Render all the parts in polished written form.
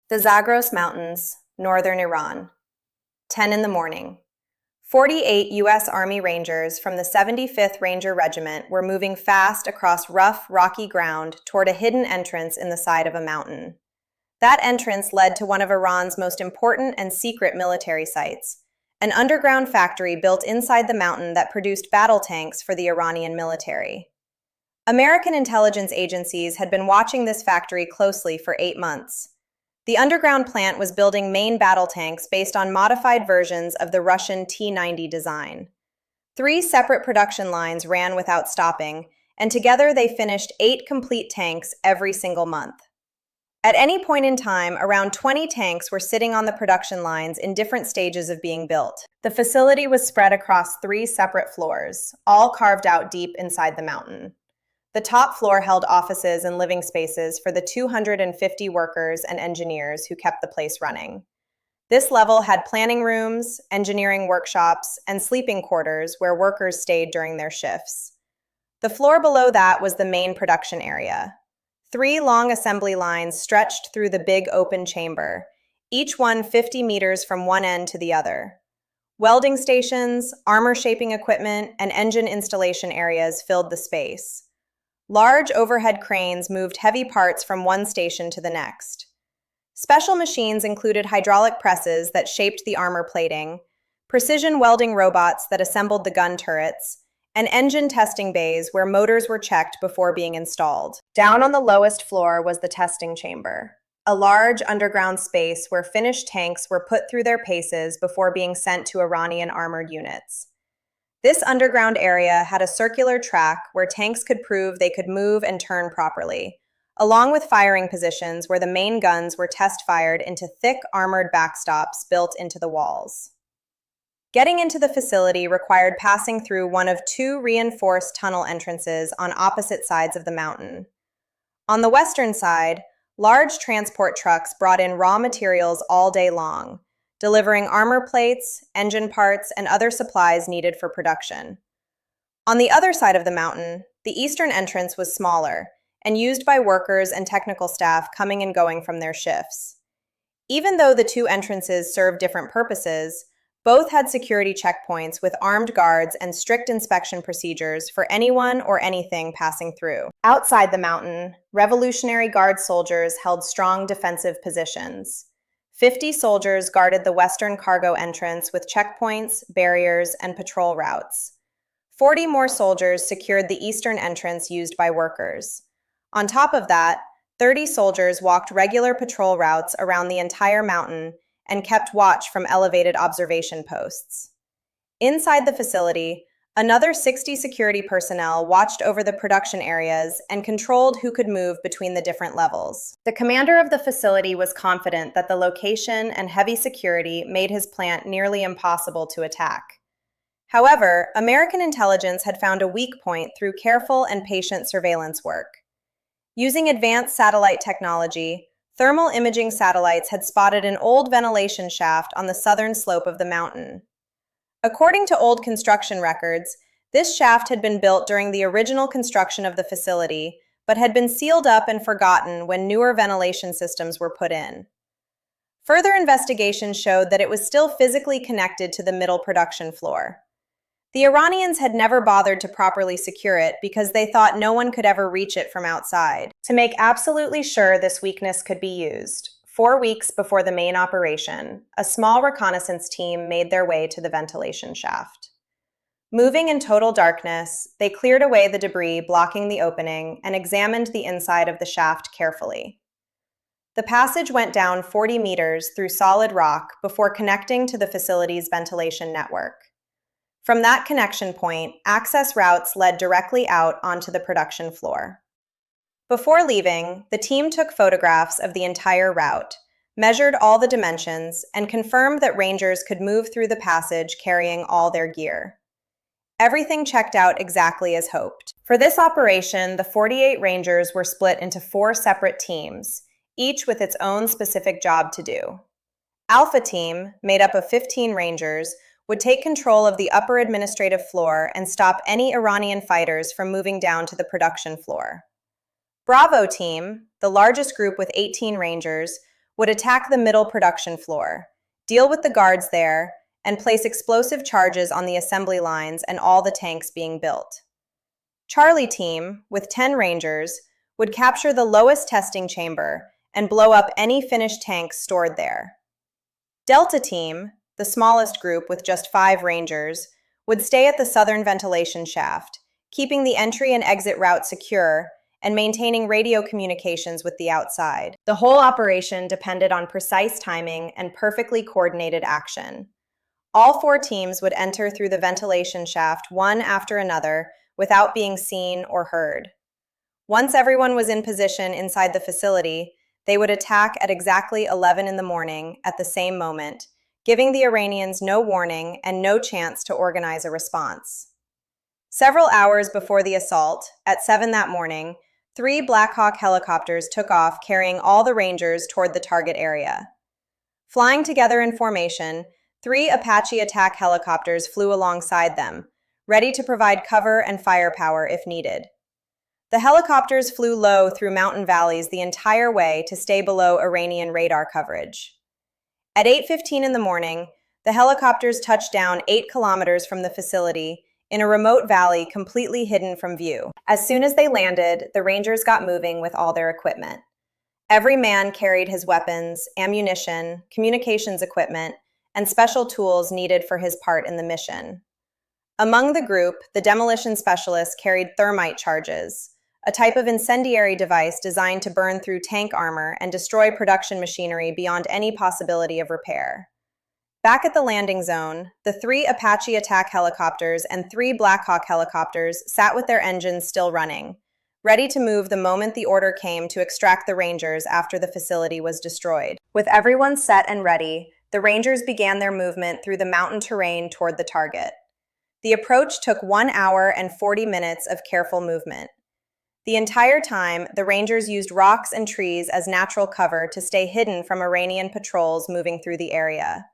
The Zagros Mountains, northern Iran. 10 in the morning. 48 U.S. Army Rangers from the 75th Ranger Regiment were moving fast across rough, rocky ground toward a hidden entrance in the side of a mountain. That entrance led to one of Iran's most important and secret military sites, an underground factory built inside the mountain that produced battle tanks for the Iranian military. American intelligence agencies had been watching this factory closely for 8 months. The underground plant was building main battle tanks based on modified versions of the Russian T-90 design. 3 separate production lines ran without stopping, and together they finished 8 complete tanks every single month. At any point in time, around 20 tanks were sitting on the production lines in different stages of being built. The facility was spread across 3 separate floors, all carved out deep inside the mountain. The top floor held offices and living spaces for the 250 workers and engineers who kept the place running. This level had planning rooms, engineering workshops, and sleeping quarters where workers stayed during their shifts. The floor below that was the main production area. 3 long assembly lines stretched through the big open chamber, each one 50 meters from one end to the other. Welding stations, armor-shaping equipment, and engine installation areas filled the space. Large overhead cranes moved heavy parts from one station to the next. Special machines included hydraulic presses that shaped the armor plating, precision welding robots that assembled the gun turrets, and engine testing bays where motors were checked before being installed. Down on the lowest floor was the testing chamber, a large underground space where finished tanks were put through their paces before being sent to Iranian armored units. This underground area had a circular track where tanks could prove they could move and turn properly, along with firing positions where the main guns were test-fired into thick armored backstops built into the walls. Getting into the facility required passing through one of 2 reinforced tunnel entrances on opposite sides of the mountain. On the western side, large transport trucks brought in raw materials all day long, delivering armor plates, engine parts, and other supplies needed for production. On the other side of the mountain, the eastern entrance was smaller and used by workers and technical staff coming and going from their shifts. Even though the 2 entrances served different purposes, both had security checkpoints with armed guards and strict inspection procedures for anyone or anything passing through. Outside the mountain, Revolutionary Guard soldiers held strong defensive positions. 50 soldiers guarded the western cargo entrance with checkpoints, barriers, and patrol routes. 40 more soldiers secured the eastern entrance used by workers. On top of that, 30 soldiers walked regular patrol routes around the entire mountain and kept watch from elevated observation posts. Inside the facility, another 60 security personnel watched over the production areas and controlled who could move between the different levels. The commander of the facility was confident that the location and heavy security made his plant nearly impossible to attack. However, American intelligence had found a weak point through careful and patient surveillance work. Using advanced satellite technology, thermal imaging satellites had spotted an old ventilation shaft on the southern slope of the mountain. According to old construction records, this shaft had been built during the original construction of the facility, but had been sealed up and forgotten when newer ventilation systems were put in. Further investigation showed that it was still physically connected to the middle production floor. The Iranians had never bothered to properly secure it because they thought no one could ever reach it from outside. To make absolutely sure this weakness could be used, 4 weeks before the main operation, a small reconnaissance team made their way to the ventilation shaft. Moving in total darkness, they cleared away the debris blocking the opening and examined the inside of the shaft carefully. The passage went down 40 meters through solid rock before connecting to the facility's ventilation network. From that connection point, access routes led directly out onto the production floor. Before leaving, the team took photographs of the entire route, measured all the dimensions, and confirmed that Rangers could move through the passage carrying all their gear. Everything checked out exactly as hoped. For this operation, the 48 Rangers were split into 4 separate teams, each with its own specific job to do. Alpha Team, made up of 15 Rangers, would take control of the upper administrative floor and stop any Iranian fighters from moving down to the production floor. Bravo Team, the largest group with 18 Rangers, would attack the middle production floor, deal with the guards there, and place explosive charges on the assembly lines and all the tanks being built. Charlie Team, with 10 Rangers, would capture the lowest testing chamber and blow up any finished tanks stored there. Delta Team, the smallest group with just 5 Rangers, would stay at the southern ventilation shaft, keeping the entry and exit route secure and maintaining radio communications with the outside. The whole operation depended on precise timing and perfectly coordinated action. All 4 teams would enter through the ventilation shaft one after another without being seen or heard. Once everyone was in position inside the facility, they would attack at exactly 11 in the morning at the same moment, giving the Iranians no warning and no chance to organize a response. Several hours before the assault, at 7 that morning, 3 Black Hawk helicopters took off carrying all the Rangers toward the target area. Flying together in formation, 3 Apache attack helicopters flew alongside them, ready to provide cover and firepower if needed. The helicopters flew low through mountain valleys the entire way to stay below Iranian radar coverage. At 8:15 in the morning, the helicopters touched down 8 kilometers from the facility in a remote valley completely hidden from view. As soon as they landed, the Rangers got moving with all their equipment. Every man carried his weapons, ammunition, communications equipment, and special tools needed for his part in the mission. Among the group, the demolition specialists carried thermite charges, a type of incendiary device designed to burn through tank armor and destroy production machinery beyond any possibility of repair. Back at the landing zone, the 3 Apache attack helicopters and 3 Black Hawk helicopters sat with their engines still running, ready to move the moment the order came to extract the Rangers after the facility was destroyed. With everyone set and ready, the Rangers began their movement through the mountain terrain toward the target. The approach took 1 hour and 40 minutes of careful movement. The entire time, the Rangers used rocks and trees as natural cover to stay hidden from Iranian patrols moving through the area.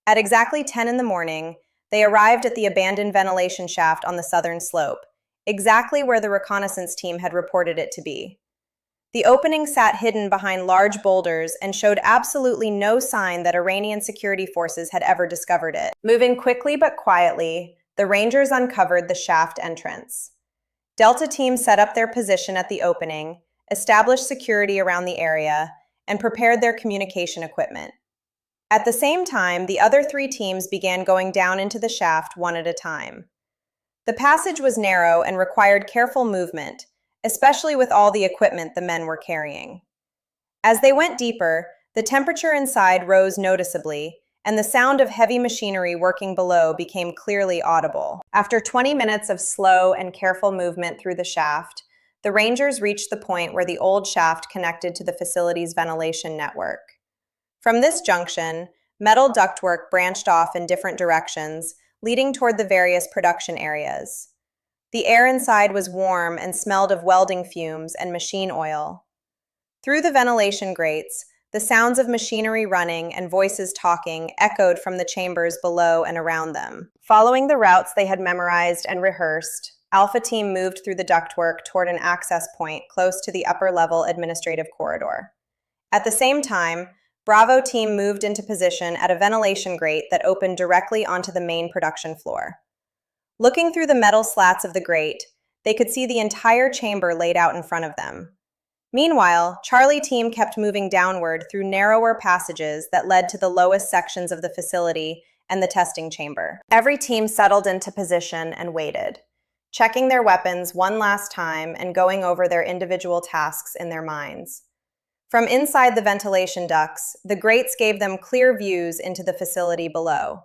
At exactly 10 in the morning, they arrived at the abandoned ventilation shaft on the southern slope, exactly where the reconnaissance team had reported it to be. The opening sat hidden behind large boulders and showed absolutely no sign that Iranian security forces had ever discovered it. Moving quickly but quietly, the Rangers uncovered the shaft entrance. Delta Team set up their position at the opening, established security around the area, and prepared their communication equipment. At the same time, the other 3 teams began going down into the shaft one at a time. The passage was narrow and required careful movement, especially with all the equipment the men were carrying. As they went deeper, the temperature inside rose noticeably, and the sound of heavy machinery working below became clearly audible. After 20 minutes of slow and careful movement through the shaft, the Rangers reached the point where the old shaft connected to the facility's ventilation network. From this junction, metal ductwork branched off in different directions, leading toward the various production areas. The air inside was warm and smelled of welding fumes and machine oil. Through the ventilation grates, the sounds of machinery running and voices talking echoed from the chambers below and around them. Following the routes they had memorized and rehearsed, Alpha Team moved through the ductwork toward an access point close to the upper-level administrative corridor. At the same time, Bravo Team moved into position at a ventilation grate that opened directly onto the main production floor. Looking through the metal slats of the grate, they could see the entire chamber laid out in front of them. Meanwhile, Charlie Team kept moving downward through narrower passages that led to the lowest sections of the facility and the testing chamber. Every team settled into position and waited, checking their weapons one last time and going over their individual tasks in their minds. From inside the ventilation ducts, the grates gave them clear views into the facility below.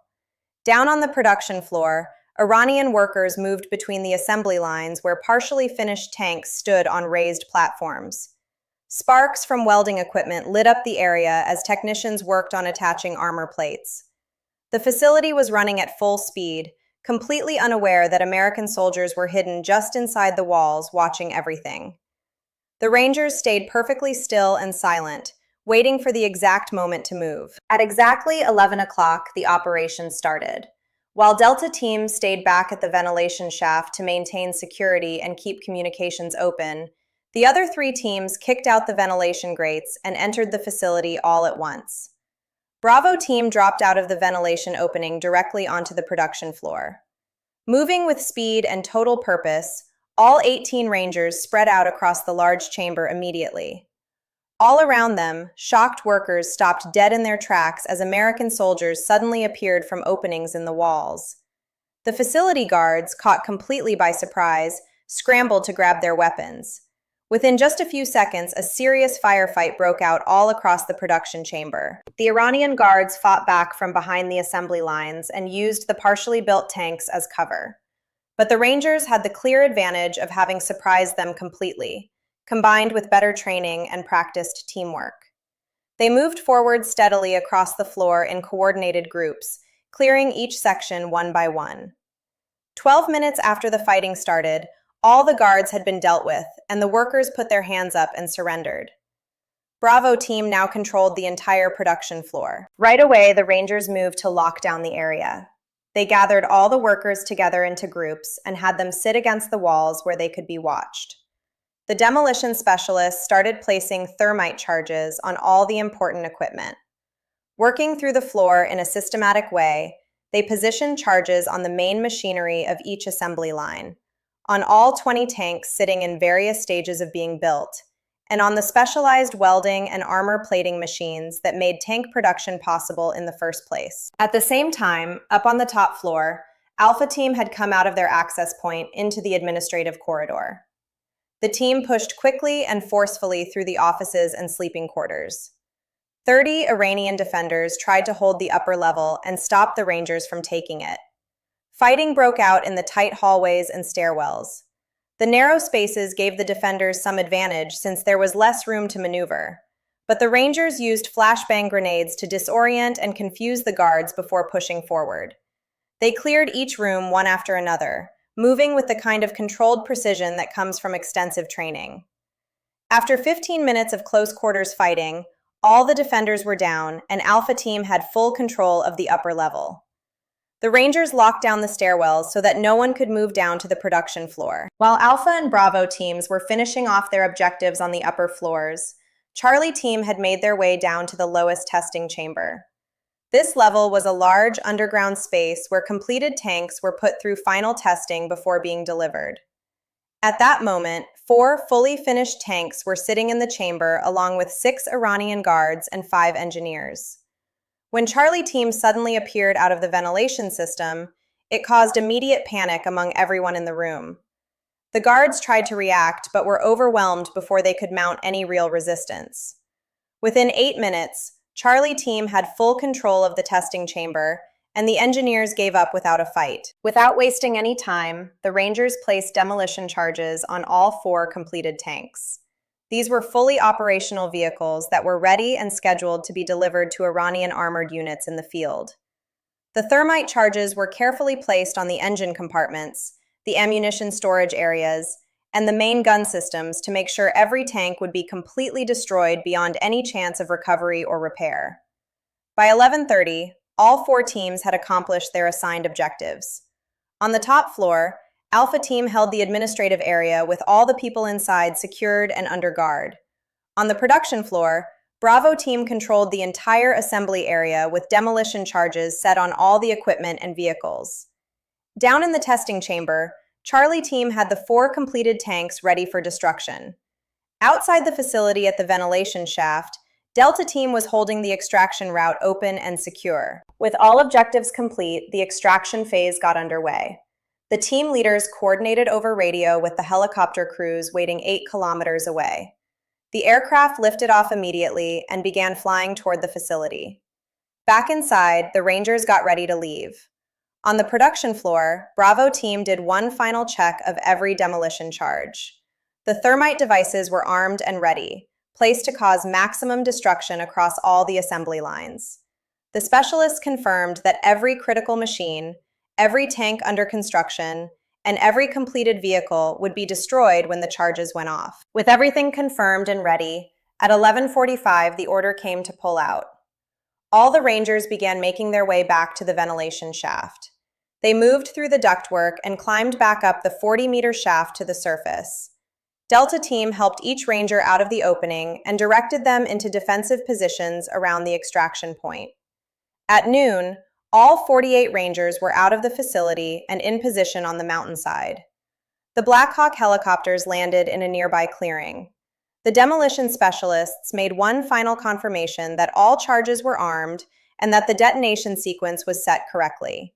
Down on the production floor, Iranian workers moved between the assembly lines where partially finished tanks stood on raised platforms. Sparks from welding equipment lit up the area as technicians worked on attaching armor plates. The facility was running at full speed, completely unaware that American soldiers were hidden just inside the walls, watching everything. The Rangers stayed perfectly still and silent, waiting for the exact moment to move. At exactly 11 o'clock, the operation started. While Delta Team stayed back at the ventilation shaft to maintain security and keep communications open, The other three teams kicked out the ventilation grates and entered the facility all at once. Bravo team dropped out of the ventilation opening directly onto the production floor. Moving with speed and total purpose, all 18 Rangers spread out across the large chamber immediately. All around them, shocked workers stopped dead in their tracks as American soldiers suddenly appeared from openings in the walls. The facility guards, caught completely by surprise, scrambled to grab their weapons. Within just a few seconds, a serious firefight broke out all across the production chamber. The Iranian guards fought back from behind the assembly lines and used the partially built tanks as cover. But the Rangers had the clear advantage of having surprised them completely, combined with better training and practiced teamwork. They moved forward steadily across the floor in coordinated groups, clearing each section one by one. 12 minutes after the fighting started, all the guards had been dealt with, and the workers put their hands up and surrendered. Bravo team now controlled the entire production floor. Right away, the Rangers moved to lock down the area. They gathered all the workers together into groups and had them sit against the walls where they could be watched. The demolition specialists started placing thermite charges on all the important equipment. Working through the floor in a systematic way, they positioned charges on the main machinery of each assembly line, on all 20 tanks sitting in various stages of being built, and on the specialized welding and armor plating machines that made tank production possible in the first place. At the same time, up on the top floor, Alpha Team had come out of their access point into the administrative corridor. The team pushed quickly and forcefully through the offices and sleeping quarters. 30 Iranian defenders tried to hold the upper level and stop the Rangers from taking it. Fighting broke out in the tight hallways and stairwells. The narrow spaces gave the defenders some advantage since there was less room to maneuver, but the Rangers used flashbang grenades to disorient and confuse the guards before pushing forward. They cleared each room one after another, moving with the kind of controlled precision that comes from extensive training. After 15 minutes of close quarters fighting, all the defenders were down, and Alpha Team had full control of the upper level. The Rangers locked down the stairwells so that no one could move down to the production floor. While Alpha and Bravo teams were finishing off their objectives on the upper floors, Charlie Team had made their way down to the lowest testing chamber. This level was a large underground space where completed tanks were put through final testing before being delivered. At that moment, 4 fully finished tanks were sitting in the chamber along with 6 Iranian guards and 5 engineers. When Charlie Team suddenly appeared out of the ventilation system, it caused immediate panic among everyone in the room. The guards tried to react, but were overwhelmed before they could mount any real resistance. Within 8 minutes, Charlie Team had full control of the testing chamber, and the engineers gave up without a fight. Without wasting any time, the Rangers placed demolition charges on all 4 completed tanks. These were fully operational vehicles that were ready and scheduled to be delivered to Iranian armored units in the field. The thermite charges were carefully placed on the engine compartments, the ammunition storage areas, and the main gun systems to make sure every tank would be completely destroyed beyond any chance of recovery or repair. By 11:30, all 4 teams had accomplished their assigned objectives. On the top floor, Alpha Team held the administrative area with all the people inside secured and under guard. On the production floor, Bravo Team controlled the entire assembly area with demolition charges set on all the equipment and vehicles. Down in the testing chamber, Charlie Team had the 4 completed tanks ready for destruction. Outside the facility at the ventilation shaft, Delta Team was holding the extraction route open and secure. With all objectives complete, the extraction phase got underway. The team leaders coordinated over radio with the helicopter crews waiting 8 kilometers away. The aircraft lifted off immediately and began flying toward the facility. Back inside, the Rangers got ready to leave. On the production floor, Bravo Team did one final check of every demolition charge. The thermite devices were armed and ready, placed to cause maximum destruction across all the assembly lines. The specialists confirmed that every critical machine, every tank under construction, and every completed vehicle would be destroyed when the charges went off. With everything confirmed and ready, at 11:45 the order came to pull out. All the Rangers began making their way back to the ventilation shaft. They moved through the ductwork and climbed back up the 40-meter shaft to the surface. Delta Team helped each Ranger out of the opening and directed them into defensive positions around the extraction point. At noon, all 48 Rangers were out of the facility and in position on the mountainside. The Black Hawk helicopters landed in a nearby clearing. The demolition specialists made one final confirmation that all charges were armed and that the detonation sequence was set correctly.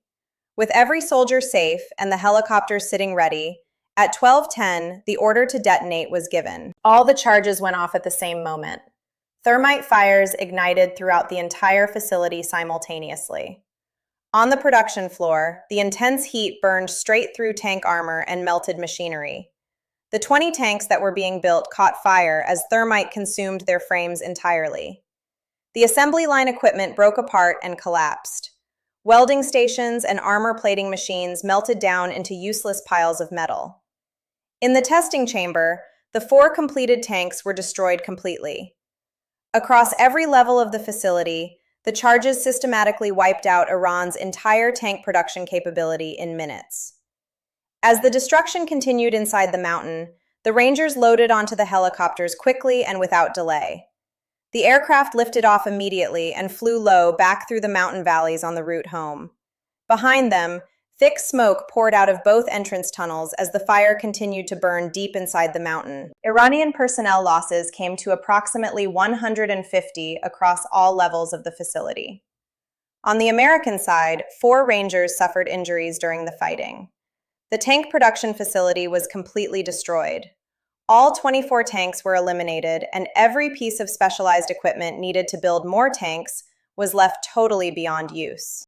With every soldier safe and the helicopters sitting ready, at 12:10, the order to detonate was given. All the charges went off at the same moment. Thermite fires ignited throughout the entire facility simultaneously. On the production floor, the intense heat burned straight through tank armor and melted machinery. The 20 tanks that were being built caught fire as thermite consumed their frames entirely. The assembly line equipment broke apart and collapsed. Welding stations and armor plating machines melted down into useless piles of metal. In the testing chamber, the 4 completed tanks were destroyed completely. Across every level of the facility, the charges systematically wiped out Iran's entire tank production capability in minutes. As the destruction continued inside the mountain, the Rangers loaded onto the helicopters quickly and without delay. The aircraft lifted off immediately and flew low back through the mountain valleys on the route home. Behind them, thick smoke poured out of both entrance tunnels as the fire continued to burn deep inside the mountain. Iranian personnel losses came to approximately 150 across all levels of the facility. On the American side, 4 Rangers suffered injuries during the fighting. The tank production facility was completely destroyed. All 24 tanks were eliminated, and every piece of specialized equipment needed to build more tanks was left totally beyond use.